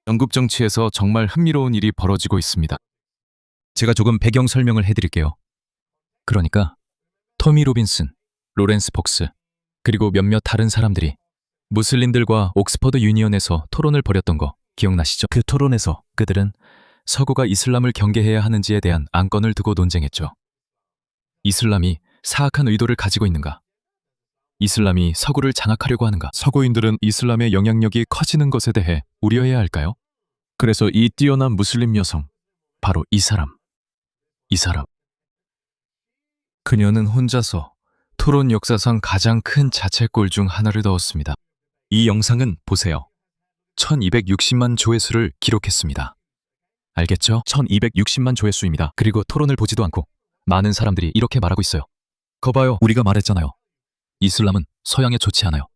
영국 정치에서 정말 흥미로운 일이 벌어지고 있습니다. 제가 조금 배경 설명을 해드릴게요. 그러니까 토미 로빈슨, 로렌스 폭스, 그리고 몇몇 다른 사람들이 무슬림들과 옥스퍼드 유니언에서 토론을 벌였던 거 기억나시죠? 그 토론에서 그들은 서구가 이슬람을 경계해야 하는지에 대한 안건을 두고 논쟁했죠. 이슬람이 사악한 의도를 가지고 있는가? 이슬람이 서구를 장악하려고 하는가? 서구인들은 이슬람의 영향력이 커지는 것에 대해 우려해야 할까요? 그래서 이 뛰어난 무슬림 여성, 바로 이 사람. 그녀는 혼자서 토론 역사상 가장 큰 자책골 중 하나를 넣었습니다. 이 영상은 보세요. 1260만 조회수를 기록했습니다. 알겠죠? 1260만 조회수입니다. 그리고 토론을 보지도 않고 많은 사람들이 이렇게 말하고 있어요. 거봐요, 우리가 말했잖아요. 이슬람은 서양에 좋지 않아요.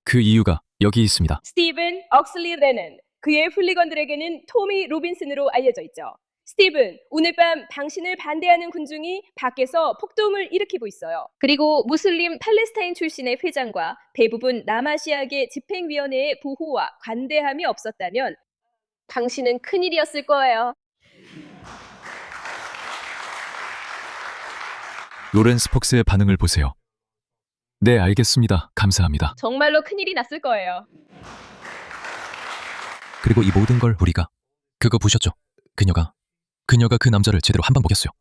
그 이유가 여기 있습니다. 스티븐 억슬리 레넌, 그의 훌리건들에게는 토미 로빈슨으로 알려져 있죠. 스티븐, 오늘 밤 당신을 반대하는 군중이 밖에서 폭동을 일으키고 있어요. 그리고 무슬림 팔레스타인 출신의 회장과 대부분 남아시아계 집행위원회의 보호와 관대함이 없었다면 당신은 큰일이었을 거예요. 로렌스 폭스의 반응을 보세요. 네, 알겠습니다. 감사합니다. 정말로 큰일이 났을 거예요. 그리고 이 모든 걸 우리가 그거 보셨죠? 그녀가 그 남자를 제대로 한 방 먹였어요.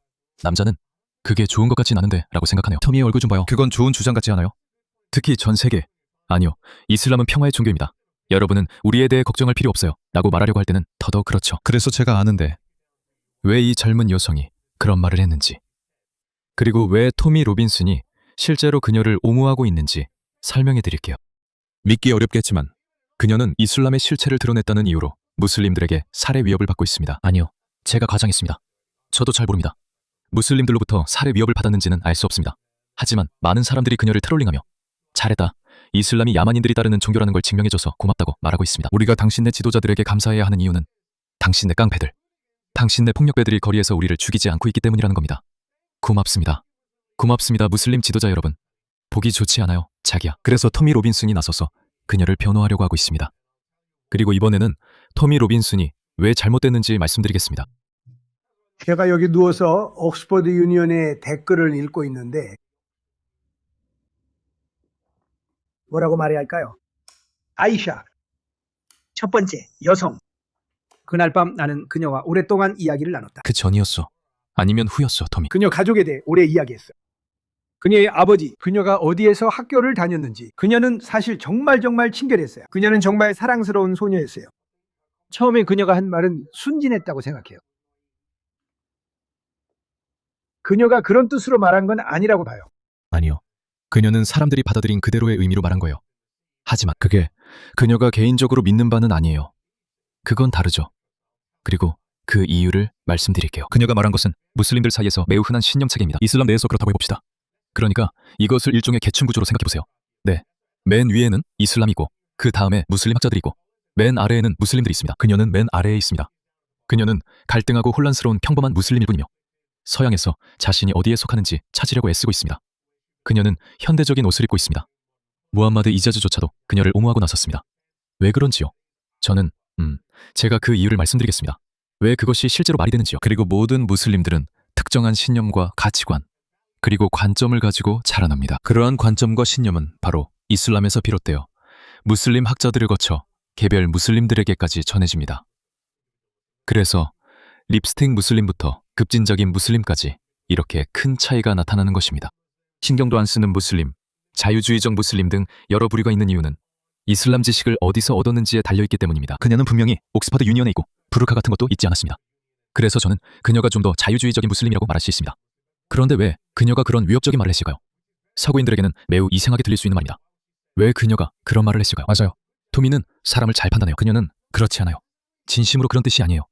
남자는 그게 좋은 것 같진 않은데 라고 생각하네요. 터미의 얼굴 좀 봐요. 그건 좋은 주장 같지 않아요? 특히 전 세계, 아니요, 이슬람은 평화의 종교입니다. 여러분은 우리에 대해 걱정할 필요 없어요 라고 말하려고 할 때는 더더욱 그렇죠. 그래서 제가 아는데 왜 이 젊은 여성이 그런 말을 했는지, 그리고 왜 토미 로빈슨이 실제로 그녀를 옹호하고 있는지 설명해 드릴게요. 믿기 어렵겠지만 그녀는 이슬람의 실체를 드러냈다는 이유로 무슬림들에게 살해 위협을 받고 있습니다. 아니요, 제가 과장했습니다. 저도 잘 모릅니다. 무슬림들로부터 살해 위협을 받았는지는 알 수 없습니다. 하지만 많은 사람들이 그녀를 트롤링하며 잘했다, 이슬람이 야만인들이 따르는 종교라는 걸 증명해줘서 고맙다고 말하고 있습니다. 우리가 당신네 지도자들에게 감사해야 하는 이유는 당신네 깡패들, 당신네 폭력배들이 거리에서 우리를 죽이지 않고 있기 때문이라는 겁니다. 고맙습니다. 고맙습니다, 무슬림 지도자 여러분. 보기 좋지 않아요, 자기야. 그래서 토미 로빈슨이 나서서 그녀를 변호하려고 하고 있습니다. 그리고 이번에는 토미 로빈슨이 왜 잘못됐는지 말씀드리겠습니다. 제가 여기 누워서 옥스퍼드 유니언의 댓글을 읽고 있는데 뭐라고 말해야 할까요? 아이샤, 첫 번째 여성. 그날 밤 나는 그녀와 오랫동안 이야기를 나눴다. 그 전이었어. 아니면 후였어, 토미. 그녀 가족에 대해 오래 이야기했어요. 그녀의 아버지, 그녀가 어디에서 학교를 다녔는지. 그녀는 사실 정말 친결했어요. 그녀는 정말 사랑스러운 소녀였어요. 처음에 그녀가 한 말은 순진했다고 생각해요. 그녀가 그런 뜻으로 말한 건 아니라고 봐요. 아니요. 그녀는 사람들이 받아들인 그대로의 의미로 말한 거예요. 하지만 그게 그녀가 개인적으로 믿는 바는 아니에요. 그건 다르죠. 그리고 그 이유를 말씀드릴게요. 그녀가 말한 것은 무슬림들 사이에서 매우 흔한 신념체계입니다. 이슬람 내에서 그렇다고 해봅시다. 그러니까 이것을 일종의 계층 구조로 생각해보세요. 네, 맨 위에는 이슬람이고 그 다음에 무슬림 학자들이고 맨 아래에는 무슬림들이 있습니다. 그녀는 맨 아래에 있습니다. 그녀는 갈등하고 혼란스러운 평범한 무슬림일 뿐이며 서양에서 자신이 어디에 속하는지 찾으려고 애쓰고 있습니다. 그녀는 현대적인 옷을 입고 있습니다. 무함마드 이자즈조차도 그녀를 옹호하고 나섰습니다. 왜 그런지요? 저는 제가 그 이유를 말씀드리겠습니다. 왜 그것이 실제로 말이 되는지요. 그리고 모든 무슬림들은 특정한 신념과 가치관, 그리고 관점을 가지고 자라납니다. 그러한 관점과 신념은 바로 이슬람에서 비롯되어 무슬림 학자들을 거쳐 개별 무슬림들에게까지 전해집니다. 그래서 립스틱 무슬림부터 급진적인 무슬림까지 이렇게 큰 차이가 나타나는 것입니다. 신경도 안 쓰는 무슬림, 자유주의적 무슬림 등 여러 부류가 있는 이유는 이슬람 지식을 어디서 얻었는지에 달려있기 때문입니다. 그녀는 분명히 옥스퍼드 유니언에 있고 부르카 같은 것도 잊지 않았습니다. 그래서 저는 그녀가 좀 더 자유주의적인 무슬림이라고 말할 수 있습니다. 그런데 왜 그녀가 그런 위협적인 말을 했을까요? 서구인들에게는 매우 이상하게 들릴 수 있는 말입니다. 왜 그녀가 그런 말을 했을까요? 맞아요. 토미는 사람을 잘 판단해요. 그녀는 그렇지 않아요. 진심으로 그런 뜻이 아니에요.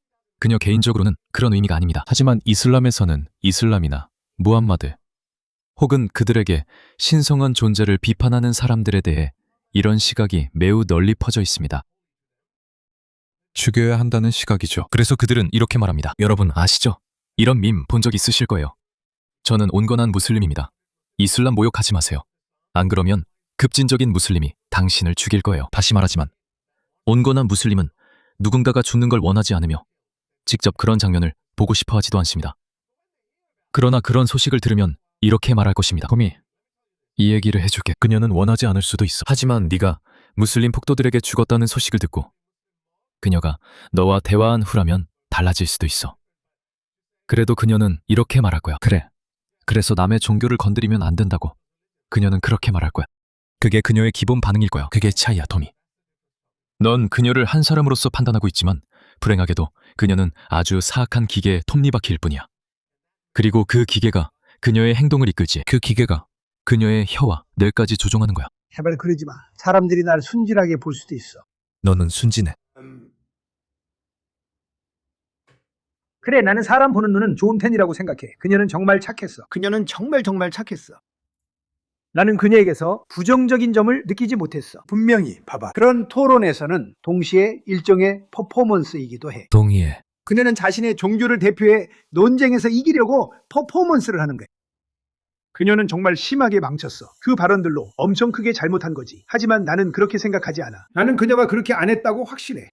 그녀 개인적으로는 그런 의미가 아닙니다. 하지만 이슬람에서는 이슬람이나 무함마드 혹은 그들에게 신성한 존재를 비판하는 사람들에 대해 이런 시각이 매우 널리 퍼져 있습니다. 죽여야 한다는 시각이죠. 그래서 그들은 이렇게 말합니다. 여러분 아시죠? 이런 밈 본 적 있으실 거예요. 저는 온건한 무슬림입니다. 이슬람 모욕하지 마세요. 안 그러면 급진적인 무슬림이 당신을 죽일 거예요. 다시 말하지만 온건한 무슬림은 누군가가 죽는 걸 원하지 않으며 직접 그런 장면을 보고 싶어 하지도 않습니다. 그러나 그런 소식을 들으면 이렇게 말할 것입니다. 토미, 이 얘기를 해줄게. 그녀는 원하지 않을 수도 있어. 하지만 네가 무슬림 폭도들에게 죽었다는 소식을 듣고 그녀가 너와 대화한 후라면 달라질 수도 있어. 그래도 그녀는 이렇게 말할 거야. 그래. 그래서 남의 종교를 건드리면 안 된다고. 그녀는 그렇게 말할 거야. 그게 그녀의 기본 반응일 거야. 그게 차이야, 토미. 넌 그녀를 한 사람으로서 판단하고 있지만 불행하게도 그녀는 아주 사악한 기계의 톱니바퀴일 뿐이야. 그리고 그 기계가 그녀의 행동을 이끌지. 그 기계가 그녀의 혀와 뇌까지 조종하는 거야. 제발 그러지 마. 사람들이 날 순진하게 볼 수도 있어. 너는 순진해. 그래, 나는 사람 보는 눈은 좋은 편이라고 생각해. 그녀는 정말 착했어. 그녀는 정말 착했어. 나는 그녀에게서 부정적인 점을 느끼지 못했어. 분명히 봐봐. 그런 토론에서는 동시에 일종의 퍼포먼스이기도 해. 동의해. 그녀는 자신의 종교를 대표해 논쟁에서 이기려고 퍼포먼스를 하는 거야. 그녀는 정말 심하게 망쳤어. 그 발언들로 엄청 크게 잘못한 거지. 하지만 나는 그렇게 생각하지 않아. 나는 그녀가 그렇게 안 했다고 확신해.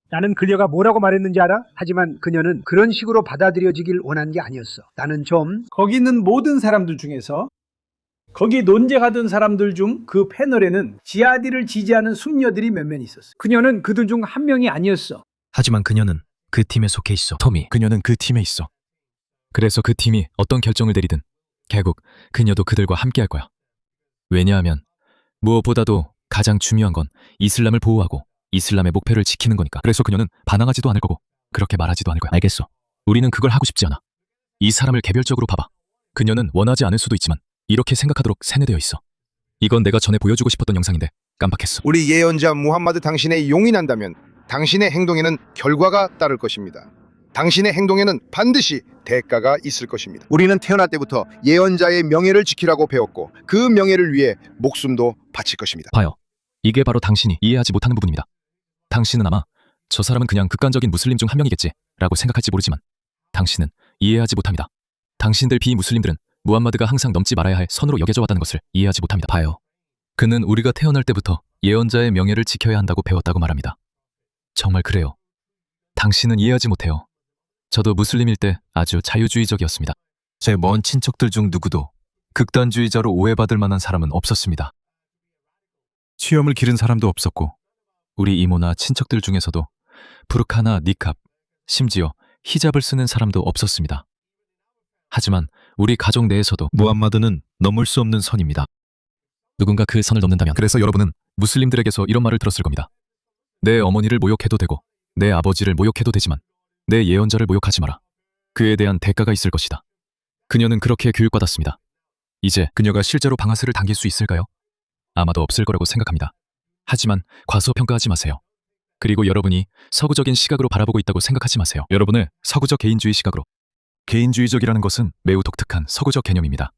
나는 그녀가 뭐라고 말했는지 알아? 하지만 그녀는 그런 식으로 받아들여지길 원한 게 아니었어. 나는 좀 거기 있는 모든 사람들 중에서 거기 논쟁하던 사람들 중 그 패널에는 지하디를 지지하는 순녀들이 몇몇 있었어. 그녀는 그들 중 한 명이 아니었어. 하지만 그녀는 그 팀에 속해 있어. 토미, 그녀는 그 팀에 있어. 그래서 그 팀이 어떤 결정을 내리든 결국 그녀도 그들과 함께 할 거야. 왜냐하면 무엇보다도 가장 중요한 건 이슬람을 보호하고 이슬람의 목표를 지키는 거니까. 그래서 그녀는 반항하지도 않을 거고 그렇게 말하지도 않을 거야. 알겠어. 우리는 그걸 하고 싶지 않아. 이 사람을 개별적으로 봐봐. 그녀는 원하지 않을 수도 있지만 이렇게 생각하도록 세뇌되어 있어. 이건 내가 전에 보여주고 싶었던 영상인데 깜빡했어. 우리 예언자 무함마드 당신의 용인한다면 당신의 행동에는 결과가 따를 것입니다. 당신의 행동에는 반드시 대가가 있을 것입니다. 우리는 태어날 때부터 예언자의 명예를 지키라고 배웠고 그 명예를 위해 목숨도 바칠 것입니다. 봐요. 이게 바로 당신이 이해하지 못하는 부분입니다. 당신은 아마 저 사람은 그냥 극단적인 무슬림 중 한 명이겠지 라고 생각할지 모르지만 당신은 이해하지 못합니다. 당신들 비무슬림들은 무함마드가 항상 넘지 말아야 할 선으로 여겨져 왔다는 것을 이해하지 못합니다. 봐요. 그는 우리가 태어날 때부터 예언자의 명예를 지켜야 한다고 배웠다고 말합니다. 정말 그래요. 당신은 이해하지 못해요. 저도 무슬림일 때 아주 자유주의적이었습니다. 제 먼 친척들 중 누구도 극단주의자로 오해받을 만한 사람은 없었습니다. 수염을 기른 사람도 없었고 우리 이모나 친척들 중에서도 부르카나 니캅, 심지어 히잡을 쓰는 사람도 없었습니다. 하지만 우리 가족 내에서도 무함마드는 넘을 수 없는 선입니다. 누군가 그 선을 넘는다면 그래서 여러분은 무슬림들에게서 이런 말을 들었을 겁니다. 내 어머니를 모욕해도 되고 내 아버지를 모욕해도 되지만 내 예언자를 모욕하지 마라. 그에 대한 대가가 있을 것이다. 그녀는 그렇게 교육받았습니다. 이제 그녀가 실제로 방아쇠를 당길 수 있을까요? 아마도 없을 거라고 생각합니다. 하지만 과소평가하지 마세요. 그리고 여러분이 서구적인 시각으로 바라보고 있다고 생각하지 마세요. 여러분의 서구적 개인주의 시각으로. 개인주의적이라는 것은 매우 독특한 서구적 개념입니다.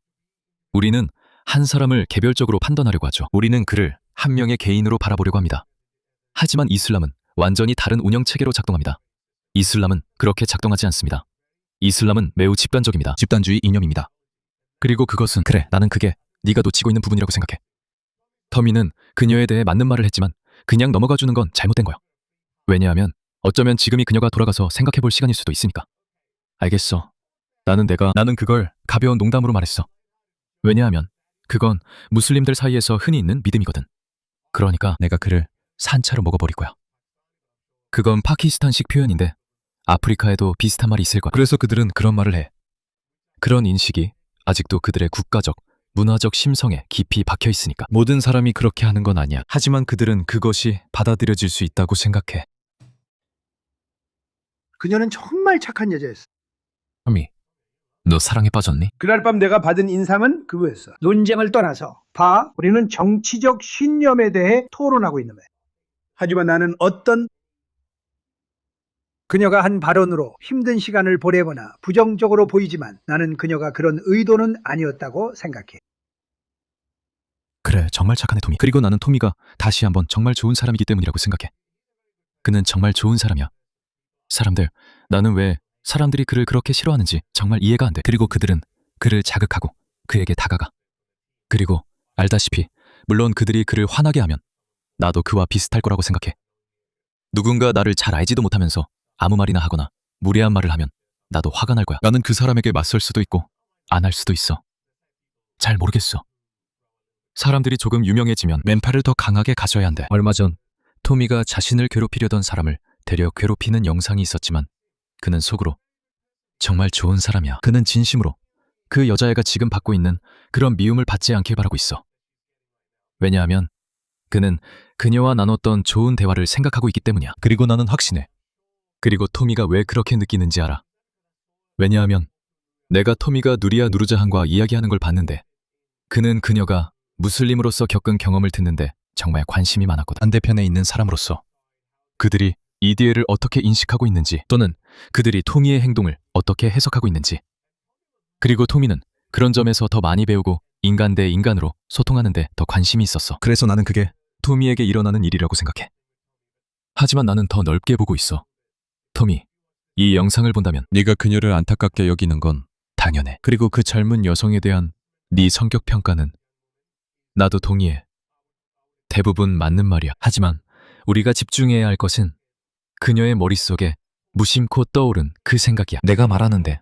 우리는 한 사람을 개별적으로 판단하려고 하죠. 우리는 그를 한 명의 개인으로 바라보려고 합니다. 하지만 이슬람은 완전히 다른 운영체계로 작동합니다. 이슬람은 그렇게 작동하지 않습니다. 이슬람은 매우 집단적입니다. 집단주의 이념입니다. 그리고 그것은 그래, 나는 그게 네가 놓치고 있는 부분이라고 생각해. 터미는 그녀에 대해 맞는 말을 했지만 그냥 넘어가주는 건 잘못된 거야. 왜냐하면 어쩌면 지금이 그녀가 돌아가서 생각해볼 시간일 수도 있으니까. 알겠어. 나는 그걸 가벼운 농담으로 말했어. 왜냐하면 그건 무슬림들 사이에서 흔히 있는 믿음이거든. 그러니까 내가 그를 산채로 먹어버릴 거야. 그건 파키스탄식 표현인데 아프리카에도 비슷한 말이 있을 거야. 그래서 그들은 그런 말을 해. 그런 인식이 아직도 그들의 국가적, 문화적 심성에 깊이 박혀 있으니까. 모든 사람이 그렇게 하는 건 아니야. 하지만 그들은 그것이 받아들여질 수 있다고 생각해. 그녀는 정말 착한 여자였어. 터미, 너 사랑에 빠졌니? 그날 밤 내가 받은 인상은 그거였어. 논쟁을 떠나서 우리는 정치적 신념에 대해 토론하고 있는 거야. 하지만 나는 그녀가 한 발언으로 힘든 시간을 보내거나 부정적으로 보이지만 나는 그녀가 그런 의도는 아니었다고 생각해. 그래, 정말 착하네, 토미. 그리고 나는 토미가 다시 한번 정말 좋은 사람이기 때문이라고 생각해. 그는 정말 좋은 사람이야. 나는 왜 사람들이 그를 그렇게 싫어하는지 정말 이해가 안 돼. 그리고 그들은 그를 자극하고 그에게 다가가. 그리고 알다시피 물론 그들이 그를 화나게 하면 나도 그와 비슷할 거라고 생각해. 누군가 나를 잘 알지도 못하면서 아무 말이나 하거나 무례한 말을 하면 나도 화가 날 거야. 나는 그 사람에게 맞설 수도 있고 안 할 수도 있어. 잘 모르겠어. 사람들이 조금 유명해지면 맨팔을 더 강하게 가져야 한대. 얼마 전 토미가 자신을 괴롭히려던 사람을 되려 괴롭히는 영상이 있었지만 그는 속으로 정말 좋은 사람이야. 그는 진심으로 그 여자애가 지금 받고 있는 그런 미움을 받지 않길 바라고 있어. 왜냐하면 그는 그녀와 나눴던 좋은 대화를 생각하고 있기 때문이야. 그리고 나는 확신해. 그리고 토미가 왜 그렇게 느끼는지 알아. 왜냐하면 내가 토미가 누리야 누르자한과 이야기하는 걸 봤는데 그는 그녀가 무슬림으로서 겪은 경험을 듣는데 정말 관심이 많았거든. 반대편에 있는 사람으로서 그들이 이디엘을 어떻게 인식하고 있는지 또는 그들이 토미의 행동을 어떻게 해석하고 있는지 그리고 토미는 그런 점에서 더 많이 배우고 인간 대 인간으로 소통하는 데 더 관심이 있었어. 그래서 나는 그게 토미에게 일어나는 일이라고 생각해. 하지만 나는 더 넓게 보고 있어. 토미, 이 영상을 본다면 네가 그녀를 안타깝게 여기는 건 당연해. 그리고 그 젊은 여성에 대한 네 성격 평가는 나도 동의해. 대부분 맞는 말이야. 하지만 우리가 집중해야 할 것은 그녀의 머릿속에 무심코 떠오른 그 생각이야. 내가 말하는데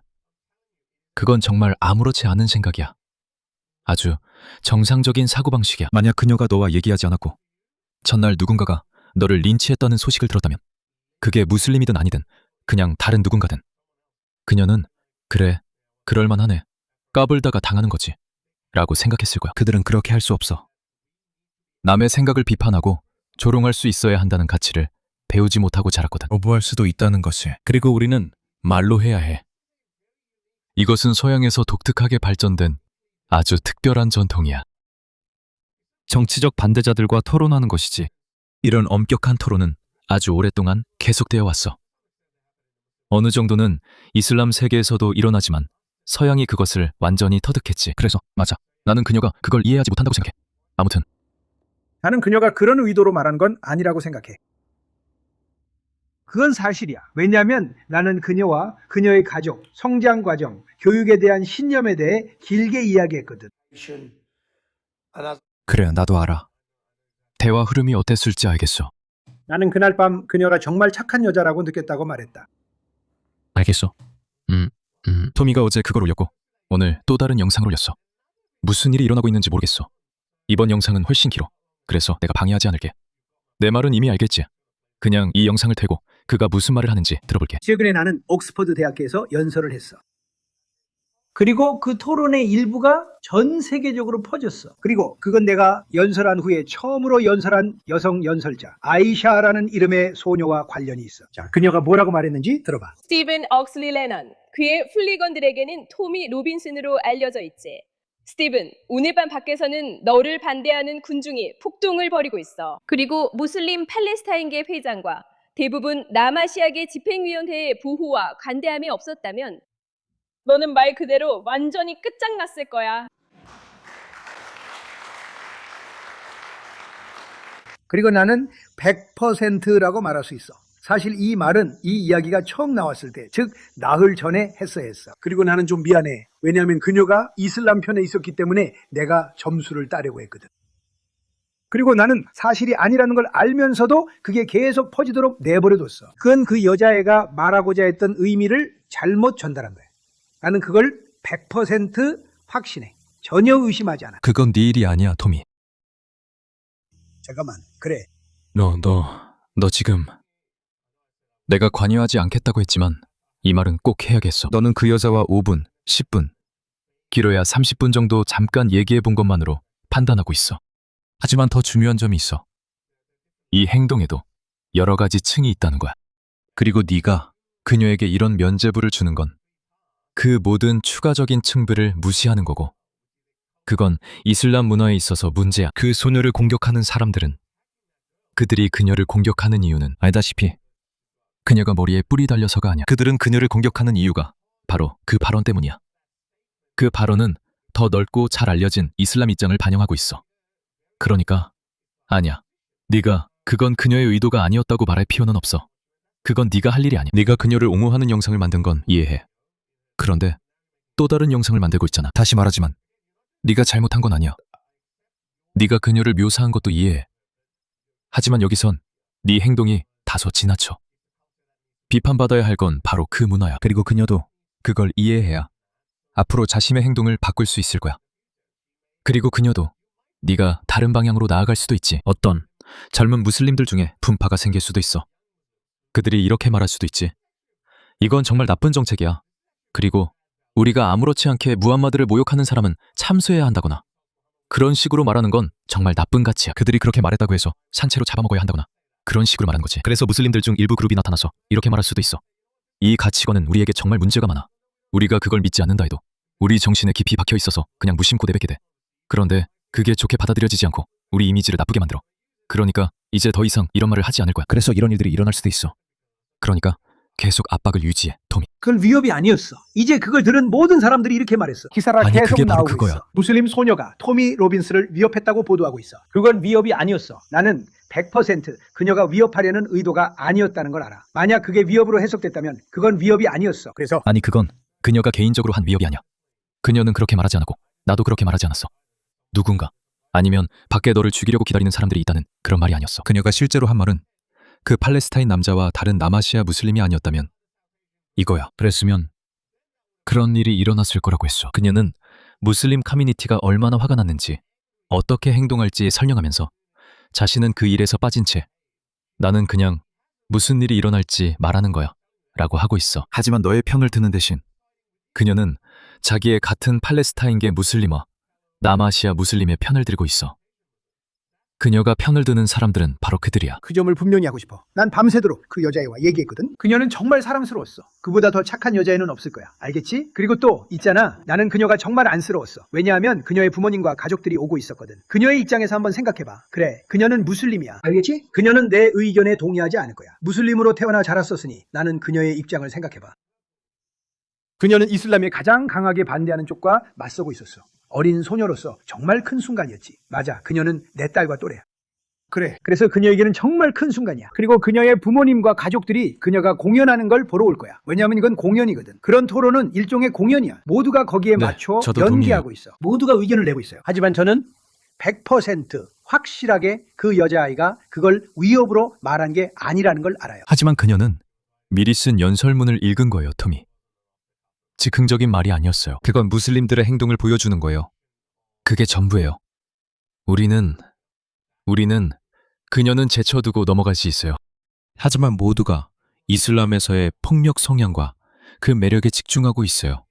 그건 정말 아무렇지 않은 생각이야. 아주 정상적인 사고방식이야. 만약 그녀가 너와 얘기하지 않았고 전날 누군가가 너를 린치했다는 소식을 들었다면 그게 무슬림이든 아니든 그냥 다른 누군가든 그녀는 그래, 그럴만하네. 까불다가 당하는 거지 라고 생각했을 거야. 그들은 그렇게 할 수 없어. 남의 생각을 비판하고 조롱할 수 있어야 한다는 가치를 배우지 못하고 자랐거든. 거부할 수도 있다는 것이. 그리고 우리는 말로 해야 해. 이것은 서양에서 독특하게 발전된 아주 특별한 전통이야. 정치적 반대자들과 토론하는 것이지. 이런 엄격한 토론은 아주 오랫동안 계속되어 왔어. 어느 정도는 이슬람 세계에서도 일어나지만 서양이 그것을 완전히 터득했지. 그래서 맞아. 나는 그녀가 그걸 이해하지 못한다고 생각해. 아무튼 나는 그녀가 그런 의도로 말한 건 아니라고 생각해. 그건 사실이야. 왜냐하면 나는 그녀와 그녀의 가족, 성장 과정, 교육에 대한 신념에 대해 길게 이야기했거든. 그래, 나도 알아. 대화 흐름이 어땠을지 알겠어. 나는 그날 밤 그녀가 정말 착한 여자라고 느꼈다고 말했다. 알겠어. 토미가 어제 그걸 올렸고 오늘 또 다른 영상을 올렸어. 무슨 일이 일어나고 있는지 모르겠어. 이번 영상은 훨씬 길어. 그래서 내가 방해하지 않을게. 내 말은 이미 알겠지. 그냥 이 영상을 틀고 그가 무슨 말을 하는지 들어볼게. 최근에 나는 옥스퍼드 대학교에서 연설을 했어. 그리고 그 토론의 일부가 전 세계적으로 퍼졌어. 그리고 그건 내가 연설한 후에 처음으로 연설한 여성 연설자 아이샤라는 이름의 소녀와 관련이 있어. 자, 그녀가 뭐라고 말했는지 들어봐. 스티븐 억슬리 레넌, 그의 훌리건들에게는 토미 로빈슨으로 알려져 있지. 스티븐, 오늘 밤 밖에서는 너를 반대하는 군중이 폭동을 벌이고 있어. 그리고 무슬림 팔레스타인계 회장과 대부분 남아시아계 집행위원회의 보호와 관대함이 없었다면 너는 말 그대로 완전히 끝장났을 거야. 그리고 나는 100%라고 말할 수 있어. 사실 이 말은 이 이야기가 처음 나왔을 때, 즉 나흘 전에 했어야 했어. 그리고 나는 좀 미안해. 왜냐하면 그녀가 이슬람 편에 있었기 때문에 내가 점수를 따려고 했거든. 그리고 나는 사실이 아니라는 걸 알면서도 그게 계속 퍼지도록 내버려뒀어. 그건 그 여자애가 말하고자 했던 의미를 잘못 전달한 거야. 나는 그걸 100% 확신해. 전혀 의심하지 않아. 그건 네 일이 아니야, 토미. 잠깐만, 그래. 너 지금 내가 관여하지 않겠다고 했지만 이 말은 꼭 해야겠어. 너는 그 여자와 5분, 10분, 길어야 30분 정도 잠깐 얘기해 본 것만으로 판단하고 있어. 하지만 더 중요한 점이 있어. 이 행동에도 여러 가지 층이 있다는 거야. 그리고 네가 그녀에게 이런 면죄부를 주는 건 그 모든 추가적인 층들을 무시하는 거고 그건 이슬람 문화에 있어서 문제야. 그 소녀를 공격하는 사람들은 그들이 그녀를 공격하는 이유는 알다시피 그녀가 머리에 뿔이 달려서가 아니야. 그들은 그녀를 공격하는 이유가 바로 그 발언 때문이야. 그 발언은 더 넓고 잘 알려진 이슬람 입장을 반영하고 있어. 그러니까 아니야. 네가 그건 그녀의 의도가 아니었다고 말할 필요는 없어. 그건 네가 할 일이 아니야. 네가 그녀를 옹호하는 영상을 만든 건 이해해. 그런데 또 다른 영상을 만들고 있잖아. 다시 말하지만 네가 잘못한 건 아니야. 네가 그녀를 묘사한 것도 이해해. 하지만 여기선 네 행동이 다소 지나쳐. 비판받아야 할 건 바로 그 문화야. 그리고 그녀도 그걸 이해해야 앞으로 자신의 행동을 바꿀 수 있을 거야. 그리고 그녀도 네가 다른 방향으로 나아갈 수도 있지. 어떤 젊은 무슬림들 중에 분파가 생길 수도 있어. 그들이 이렇게 말할 수도 있지. 이건 정말 나쁜 정책이야. 그리고 우리가 아무렇지 않게 무함마드를 모욕하는 사람은 참수해야 한다거나, 그런 식으로 말하는 건 정말 나쁜 가치야. 그들이 그렇게 말했다고 해서 산채로 잡아먹어야 한다거나 그런 식으로 말하는 거지. 그래서 무슬림들 중 일부 그룹이 나타나서 이렇게 말할 수도 있어. 이 가치관은 우리에게 정말 문제가 많아. 우리가 그걸 믿지 않는다 해도 우리 정신에 깊이 박혀 있어서 그냥 무심코 내뱉게 돼. 그런데 그게 좋게 받아들여지지 않고 우리 이미지를 나쁘게 만들어. 그러니까 이제 더 이상 이런 말을 하지 않을 거야. 그래서 이런 일들이 일어날 수도 있어. 그러니까 계속 압박을 유지해, 토미. 그건 위협이 아니었어. 이제 그걸 들은 모든 사람들이 이렇게 말했어. 기사가 아니, 계속 그게 바로 나오고 그거야. 있어. 무슬림 소녀가 토미 로빈스를 위협했다고 보도하고 있어. 그건 위협이 아니었어. 나는 100% 그녀가 위협하려는 의도가 아니었다는 걸 알아. 만약 그게 위협으로 해석됐다면 그건 위협이 아니었어. 그래서 아니, 그건 그녀가 개인적으로 한 위협이 아니야. 그녀는 그렇게 말하지 않았고 나도 그렇게 말하지 않았어. 누군가, 아니면 밖에 너를 죽이려고 기다리는 사람들이 있다는 그런 말이 아니었어. 그녀가 실제로 한 말은 그 팔레스타인 남자와 다른 남아시아 무슬림이 아니었다면 이거야. 그랬으면 그런 일이 일어났을 거라고 했어. 그녀는 무슬림 커뮤니티가 얼마나 화가 났는지, 어떻게 행동할지 설명하면서 자신은 그 일에서 빠진 채 나는 그냥 무슨 일이 일어날지 말하는 거야 라고 하고 있어. 하지만 너의 편을 드는 대신 그녀는 자기의 같은 팔레스타인계 무슬림과 남아시아 무슬림의 편을 들고 있어. 그녀가 편을 드는 사람들은 바로 그들이야. 그 점을 분명히 하고 싶어. 난 밤새도록 그 여자애와 얘기했거든. 그녀는 정말 사랑스러웠어. 그보다 더 착한 여자애는 없을 거야. 알겠지? 그리고 또 있잖아. 나는 그녀가 정말 안쓰러웠어. 왜냐하면 그녀의 부모님과 가족들이 오고 있었거든. 그녀의 입장에서 한번 생각해봐. 그래, 그녀는 무슬림이야. 알겠지? 그녀는 내 의견에 동의하지 않을 거야. 무슬림으로 태어나 자랐었으니 나는 그녀의 입장을 생각해봐. 그녀는 이슬람에 가장 강하게 반대하는 쪽과 맞서고 있었어. 어린 소녀로서 정말 큰 순간이었지. 맞아, 그녀는 내 딸과 또래야. 그래, 그래서 그녀에게는 정말 큰 순간이야. 그리고 그녀의 부모님과 가족들이 그녀가 공연하는 걸 보러 올 거야. 왜냐하면 이건 공연이거든. 그런 토론은 일종의 공연이야. 모두가 거기에 네, 맞춰 저도 연기하고 동의해요. 있어. 모두가 의견을 내고 있어요. 하지만 저는 100% 확실하게 그 여자아이가 그걸 위협으로 말한 게 아니라는 걸 알아요. 하지만 그녀는 미리 쓴 연설문을 읽은 거예요, 토미. 즉흥적인 말이 아니었어요. 그건 무슬림들의 행동을 보여주는 거예요. 그게 전부예요. 우리는 그녀는 제쳐두고 넘어갈 수 있어요. 하지만 모두가 이슬람에서의 폭력 성향과 그 매력에 집중하고 있어요.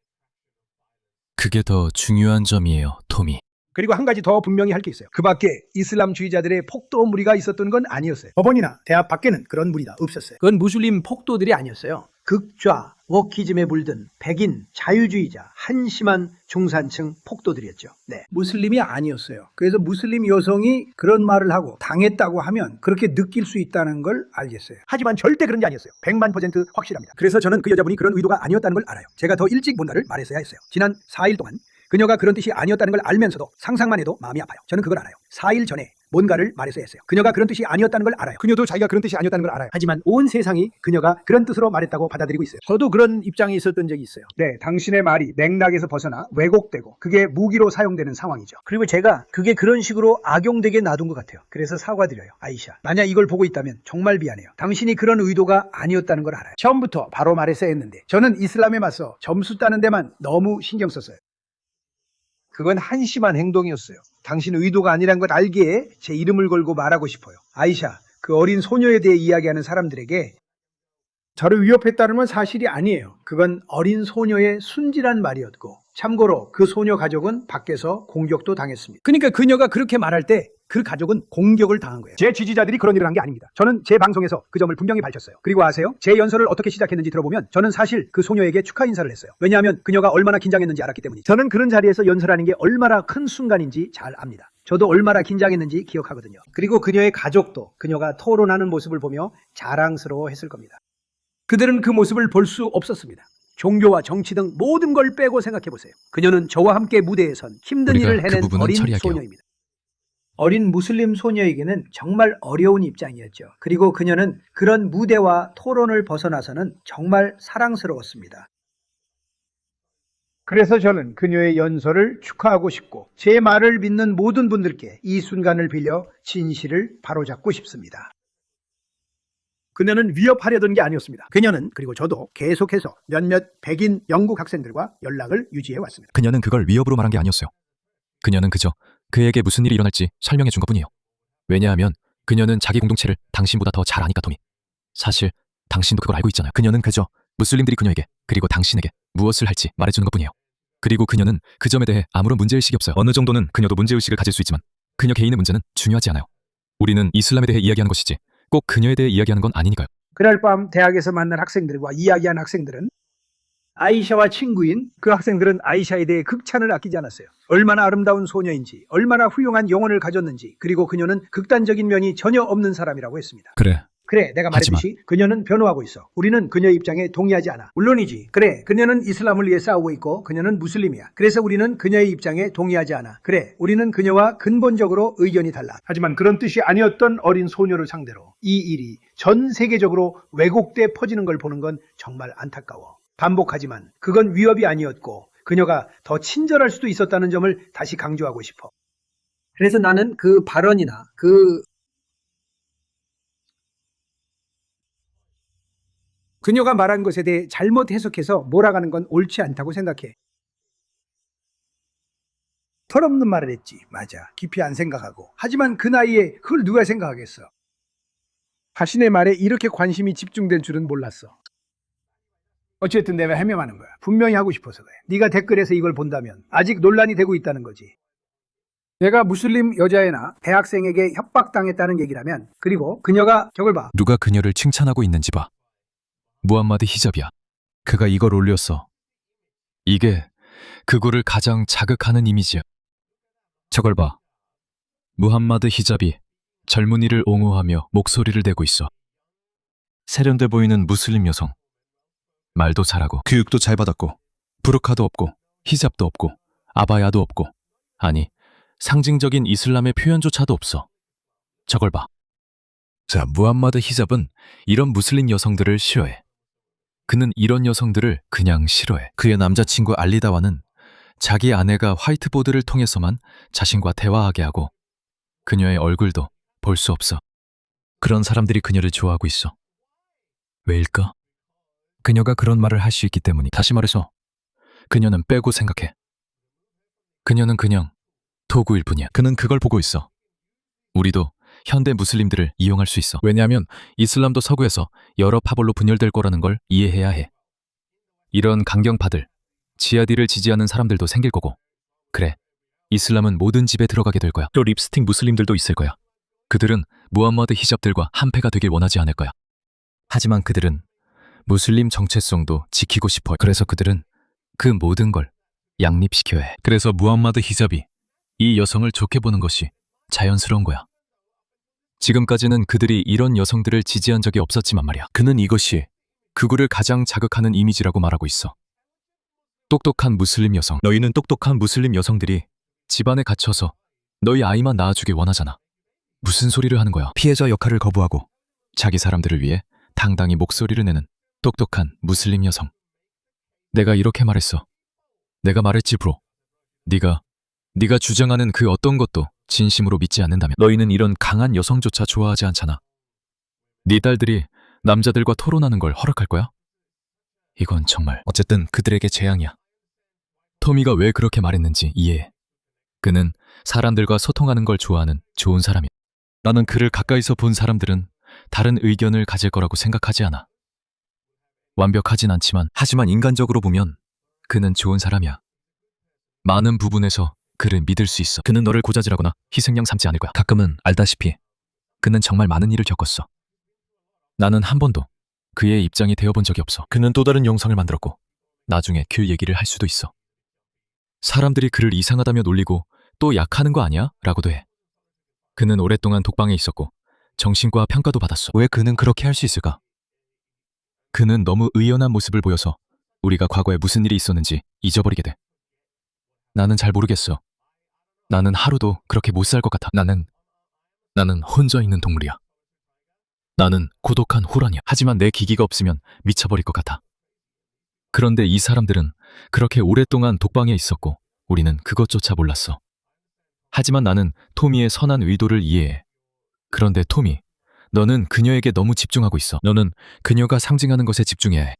그게 더 중요한 점이에요, 토미. 그리고 한 가지 더 분명히 할 게 있어요. 그 밖에 이슬람주의자들의 폭도 무리가 있었던 건 아니었어요. 법원이나 대학 밖에는 그런 무리가 없었어요. 그건 무슬림 폭도들이 아니었어요. 극좌, 워키즘에 물든 백인, 자유주의자, 한심한 중산층 폭도들이었죠. 네, 무슬림이 아니었어요. 그래서 무슬림 여성이 그런 말을 하고 당했다고 하면 그렇게 느낄 수 있다는 걸 알겠어요. 하지만 절대 그런 게 아니었어요. 100만% 확실합니다. 그래서 저는 그 여자분이 그런 의도가 아니었다는 걸 알아요. 제가 더 일찍 뭔가를 말했어야 했어요. 지난 4일 동안 그녀가 그런 뜻이 아니었다는 걸 알면서도 상상만 해도 마음이 아파요. 저는 그걸 알아요. 4일 전에 뭔가를 말했어야 했어요. 그녀가 그런 뜻이 아니었다는 걸 알아요. 그녀도 자기가 그런 뜻이 아니었다는 걸 알아요. 하지만 온 세상이 그녀가 그런 뜻으로 말했다고 받아들이고 있어요. 저도 그런 입장에 있었던 적이 있어요. 네, 당신의 말이 맥락에서 벗어나 왜곡되고 그게 무기로 사용되는 상황이죠. 그리고 제가 그게 그런 식으로 악용되게 놔둔 것 같아요. 그래서 사과드려요, 아이샤. 만약 이걸 보고 있다면 정말 미안해요. 당신이 그런 의도가 아니었다는 걸 알아요. 처음부터 바로 말했어야 했는데 저는 이슬람에 맞서 점수 따는 데만 너무 신경 썼어요. 그건 한심한 행동이었어요. 당신 의도가 아니란 걸 알기에 제 이름을 걸고 말하고 싶어요. 아이샤, 그 어린 소녀에 대해 이야기하는 사람들에게 저를 위협했다는 건 사실이 아니에요. 그건 어린 소녀의 순진한 말이었고, 참고로 그 소녀 가족은 밖에서 공격도 당했습니다. 그러니까 그녀가 그렇게 말할 때 그 가족은 공격을 당한 거예요. 제 지지자들이 그런 일을 한 게 아닙니다. 저는 제 방송에서 그 점을 분명히 밝혔어요. 그리고 아세요? 제 연설을 어떻게 시작했는지 들어보면 저는 사실 그 소녀에게 축하 인사를 했어요. 왜냐하면 그녀가 얼마나 긴장했는지 알았기 때문이죠. 저는 그런 자리에서 연설하는 게 얼마나 큰 순간인지 잘 압니다. 저도 얼마나 긴장했는지 기억하거든요. 그리고 그녀의 가족도 그녀가 토론하는 모습을 보며 자랑스러워했을 겁니다. 그들은 그 모습을 볼 수 없었습니다. 종교와 정치 등 모든 걸 빼고 생각해보세요. 그녀는 저와 함께 무대에 선 힘든 우리가 일을 그 해낸 부분은 어린 처리할게요. 소녀입니다. 어린 무슬림 소녀에게는 정말 어려운 입장이었죠. 그리고 그녀는 그런 무대와 토론을 벗어나서는 정말 사랑스러웠습니다. 그래서 저는 그녀의 연설을 축하하고 싶고 제 말을 믿는 모든 분들께 이 순간을 빌려 진실을 바로잡고 싶습니다. 그녀는 위협하려던 게 아니었습니다. 그녀는 그리고 저도 계속해서 몇몇 백인 영국 학생들과 연락을 유지해 왔습니다. 그녀는 그걸 위협으로 말한 게 아니었어요. 그녀는 그저 그에게 무슨 일이 일어날지 설명해 준 것뿐이에요. 왜냐하면 그녀는 자기 공동체를 당신보다 더 잘 아니까, 토미. 사실 당신도 그걸 알고 있잖아요. 그녀는 그저 무슬림들이 그녀에게 그리고 당신에게 무엇을 할지 말해주는 것뿐이에요. 그리고 그녀는 그 점에 대해 아무런 문제의식이 없어요. 어느 정도는 그녀도 문제의식을 가질 수 있지만 그녀 개인의 문제는 중요하지 않아요. 우리는 이슬람에 대해 이야기하는 것이지 꼭 그녀에 대해 이야기하는 건 아니니까요. 그날 밤 대학에서 만난 학생들과 이야기한 학생들은 아이샤와 친구인 그 학생들은 아이샤에 대해 극찬을 아끼지 않았어요. 얼마나 아름다운 소녀인지, 얼마나 훌륭한 영혼을 가졌는지, 그리고 그녀는 극단적인 면이 전혀 없는 사람이라고 했습니다. 그래, 내가 말했듯이 그녀는 변호하고 있어. 우리는 그녀의 입장에 동의하지 않아. 물론이지. 그래, 그녀는 이슬람을 위해 싸우고 있고 그녀는 무슬림이야. 그래서 우리는 그녀의 입장에 동의하지 않아. 그래, 우리는 그녀와 근본적으로 의견이 달라. 하지만 그런 뜻이 아니었던 어린 소녀를 상대로 이 일이 전 세계적으로 왜곡돼 퍼지는 걸 보는 건 정말 안타까워. 반복하지만 그건 위협이 아니었고 그녀가 더 친절할 수도 있었다는 점을 다시 강조하고 싶어. 그래서 나는 그 발언이나 그녀가 말한 것에 대해 잘못 해석해서 몰아가는 건 옳지 않다고 생각해. 털없는 말을 했지. 맞아. 깊이 안 생각하고. 하지만 그 나이에 그걸 누가 생각하겠어. 자신의 말에 이렇게 관심이 집중된 줄은 몰랐어. 어쨌든 내가 해명하는 거야. 분명히 하고 싶어서 그래. 네가 댓글에서 이걸 본다면 아직 논란이 되고 있다는 거지. 내가 무슬림 여자애나 대학생에게 협박당했다는 얘기라면, 그리고 그녀가 저걸 봐. 누가 그녀를 칭찬하고 있는지 봐. 무함마드 히잡이야. 그가 이걸 올렸어. 이게 그거를 가장 자극하는 이미지야. 저걸 봐. 무함마드 히잡이 젊은이를 옹호하며 목소리를 내고 있어. 세련돼 보이는 무슬림 여성. 말도 잘하고 교육도 잘 받았고 부르카도 없고 히잡도 없고 아바야도 없고, 아니 상징적인 이슬람의 표현조차도 없어. 저걸 봐. 자, 무함마드 히잡은 이런 무슬림 여성들을 싫어해. 그는 이런 여성들을 그냥 싫어해. 그의 남자친구 알리다와는 자기 아내가 화이트보드를 통해서만 자신과 대화하게 하고 그녀의 얼굴도 볼 수 없어. 그런 사람들이 그녀를 좋아하고 있어. 왜일까? 그녀가 그런 말을 할 수 있기 때문이. 다시 말해서 그녀는 빼고 생각해. 그녀는 그냥 도구일 뿐이야. 그는 그걸 보고 있어. 우리도 현대 무슬림들을 이용할 수 있어. 왜냐하면 이슬람도 서구에서 여러 파벌로 분열될 거라는 걸 이해해야 해. 이런 강경파들, 지하디를 지지하는 사람들도 생길 거고. 그래, 이슬람은 모든 집에 들어가게 될 거야. 또 립스틱 무슬림들도 있을 거야. 그들은 무함마드 히잡들과 한패가 되길 원하지 않을 거야. 하지만 그들은 무슬림 정체성도 지키고 싶어. 그래서 그들은 그 모든 걸 양립시켜야 해. 그래서 무함마드 히잡이 이 여성을 좋게 보는 것이 자연스러운 거야. 지금까지는 그들이 이런 여성들을 지지한 적이 없었지만 말이야. 그는 이것이 그들을 가장 자극하는 이미지라고 말하고 있어. 똑똑한 무슬림 여성. 너희는 똑똑한 무슬림 여성들이 집안에 갇혀서 너희 아이만 낳아주길 원하잖아. 무슨 소리를 하는 거야. 피해자 역할을 거부하고 자기 사람들을 위해 당당히 목소리를 내는 똑똑한 무슬림 여성. 내가 이렇게 말했어. 내가 말했지 브로. 네가 주장하는 그 어떤 것도 진심으로 믿지 않는다면 너희는 이런 강한 여성조차 좋아하지 않잖아. 네 딸들이 남자들과 토론하는 걸 허락할 거야? 이건 정말 어쨌든 그들에게 재앙이야. 토미가 왜 그렇게 말했는지 이해해. 그는 사람들과 소통하는 걸 좋아하는 좋은 사람이야. 나는 그를 가까이서 본 사람들은 다른 의견을 가질 거라고 생각하지 않아. 완벽하진 않지만, 하지만 인간적으로 보면 그는 좋은 사람이야. 많은 부분에서 그를 믿을 수 있어. 그는 너를 고자질하거나 희생양 삼지 않을 거야. 가끔은 알다시피 그는 정말 많은 일을 겪었어. 나는 한 번도 그의 입장이 되어본 적이 없어. 그는 또 다른 영상을 만들었고 나중에 그 얘기를 할 수도 있어. 사람들이 그를 이상하다며 놀리고 또 약하는 거 아니야? 라고도 해. 그는 오랫동안 독방에 있었고 정신과 평가도 받았어. 왜 그는 그렇게 할 수 있을까? 그는 너무 의연한 모습을 보여서 우리가 과거에 무슨 일이 있었는지 잊어버리게 돼. 나는 잘 모르겠어. 나는 하루도 그렇게 못 살 것 같아. 나는 혼자 있는 동물이야. 나는 고독한 호랑이야. 하지만 내 기기가 없으면 미쳐버릴 것 같아. 그런데 이 사람들은 그렇게 오랫동안 독방에 있었고 우리는 그것조차 몰랐어. 하지만 나는 토미의 선한 의도를 이해해. 그런데 토미, 너는 그녀에게 너무 집중하고 있어. 너는 그녀가 상징하는 것에 집중해야 해.